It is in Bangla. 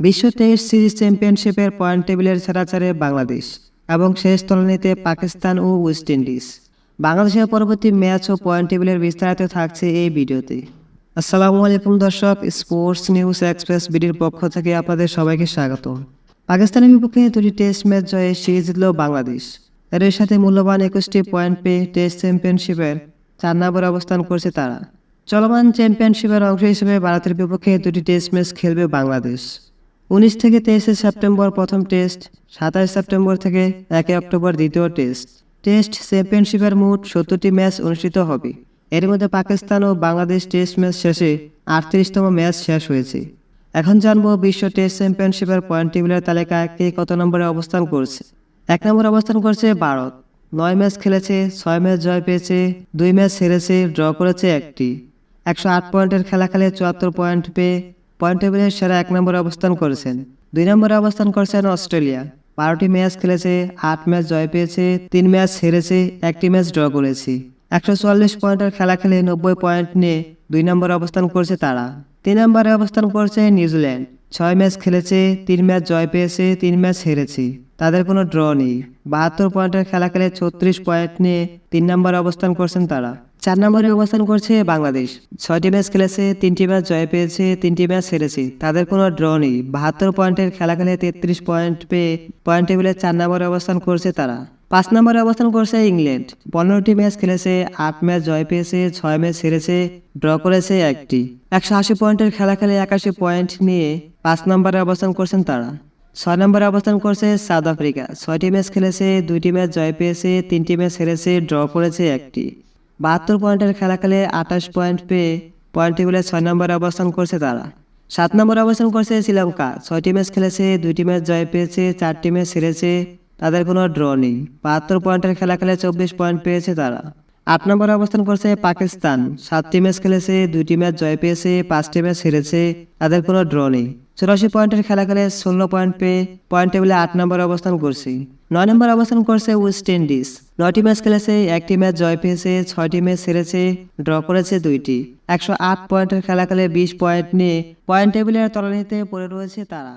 বিশ্ব টেস্ট সিরিজ চ্যাম্পিয়নশিপের পয়েন্ট টেবিলের ছাড়াছাড়ে বাংলাদেশ এবং শেষ তলানিতে পাকিস্তান ও ওয়েস্ট ইন্ডিজ। বাংলাদেশের পরবর্তী ম্যাচ ও পয়েন্ট টেবিলের বিস্তারিত থাকছে এই ভিডিওতে। আসসালামু আলাইকুম দর্শক, স্পোর্টস নিউজ এক্সপ্রেস বিডির পক্ষ থেকে আপনাদের সবাইকে স্বাগত। পাকিস্তানের বিপক্ষে দুটি টেস্ট ম্যাচ জয়ে সিরিজ জিতল বাংলাদেশ। এর সাথে মূল্যবান 21টি পয়েন্ট পেয়ে টেস্ট চ্যাম্পিয়নশিপের 4 নম্বরে অবস্থান করছে তারা। চলমান চ্যাম্পিয়নশিপের অংশ হিসেবে ভারতের বিপক্ষে দুটি টেস্ট ম্যাচ খেলবে বাংলাদেশ। 19 থেকে 23 সেপ্টেম্বর প্রথম টেস্ট, 27 সেপ্টেম্বর থেকে 1 অক্টোবর দ্বিতীয় টেস্ট। টেস্ট চ্যাম্পিয়নশিপের মোট 70টি ম্যাচ অনুষ্ঠিত হবে। এর মধ্যে পাকিস্তান ও বাংলাদেশ টেস্ট ম্যাচ শেষে 38তম ম্যাচ শেষ হয়েছে। এখন জানবো বিশ্ব টেস্ট চ্যাম্পিয়নশিপের পয়েন্ট টেবিলের তালিকায় কে কত নম্বরে অবস্থান করছে। 1 নম্বরে অবস্থান করছে ভারত। 9 ম্যাচ খেলেছে, 6 ম্যাচ জয় পেয়েছে, 2 ম্যাচ হেরেছে, ড্র করেছে একটি। 108 পয়েন্টের খেলা খেলে 74 পয়েন্ট পেয়ে পয়েন্ট টেবিলের সেরা 1 নম্বরে অবস্থান করেছেন। 2 নম্বরে অবস্থান করছেন অস্ট্রেলিয়া। 12টি ম্যাচ খেলেছে, 8 ম্যাচ জয় পেয়েছে, 3 ম্যাচ হেরেছে, 1টি ম্যাচ ড্র করেছে। 144 পয়েন্টের খেলা খেলে 90 পয়েন্ট নিয়ে 2 নম্বরে অবস্থান করছে তারা। 3 নম্বরে অবস্থান করছে নিউজিল্যান্ড। 6 ম্যাচ খেলেছে, 3 ম্যাচ জয় পেয়েছে, 3 ম্যাচ হেরেছে, তাদের কোনো ড্র নেই। 72 পয়েন্টের খেলা খেলে 36 পয়েন্ট নিয়ে 3 নম্বরে অবস্থান করছেন তারা। 4 নম্বরে অবস্থান করছে বাংলাদেশ। 6টি ম্যাচ খেলেছে, 3টি ম্যাচ জয় পেয়েছে, 3টি ম্যাচ হেরেছে, তাদের কোনো ড্র নেই। 72 পয়েন্টের খেলা খেলে 33 পয়েন্ট পেয়ে পয়েন্ট টেবিলে 4 নম্বরে অবস্থান করছে তারা। 5 নম্বরে অবস্থান করছে ইংল্যান্ড। 15টি ম্যাচ খেলেছে, 8 ম্যাচ জয় পেয়েছে, 6 ম্যাচ হেরেছে, ড্র করেছে একটি। 180 পয়েন্টের খেলা খেলে 81 পয়েন্ট নিয়ে 5 নম্বরে অবস্থান করছেন তারা। 6 নম্বরে অবস্থান করছে সাউথ আফ্রিকা। 6টি ম্যাচ খেলেছে, 2টি ম্যাচ জয় পেয়েছে, 3টি ম্যাচ হেরেছে, ড্র করেছে একটি। 72 পয়েন্টের খেলা খেলে 28 পয়েন্ট পেয়ে পয়েন্ট টেবিলে 6 নম্বরে অবস্থান করছে তারা। 7 নম্বরে অবস্থান করছে শ্রীলঙ্কা। 6টি ম্যাচ খেলেছে, 2টি ম্যাচ জয় পেয়েছে, 4টি ম্যাচ হেরেছে, তাদের কোনো ড্র নেই। 72 পয়েন্টের খেলা খেলে 24 পয়েন্ট পেয়েছে তারা। 8 নম্বরে অবস্থান করছে পাকিস্তান। 7টি ম্যাচ খেলেছে, 2টি ম্যাচ জয় পেয়েছে, 5টি ম্যাচ হেরেছে, তাদের কোনো ড্র নেই। 84 পয়েন্টের খেলা খেলে 16 পয়েন্ট পেয়ে পয়েন্ট টেবিলে 8 নম্বরে অবস্থান করছে। 9 নম্বরে অবস্থান করছে ওয়েস্ট ইন্ডিজ। 9টি ম্যাচ খেলেছে, 1টি ম্যাচ জয় পেয়েছে, 6টি ম্যাচ হেরেছে, ড্র করেছে 2টি। 108 পয়েন্টের খেলা খেলে 20 পয়েন্ট নিয়ে পয়েন্ট টেবিলের তলানিতে পড়ে রয়েছে তারা।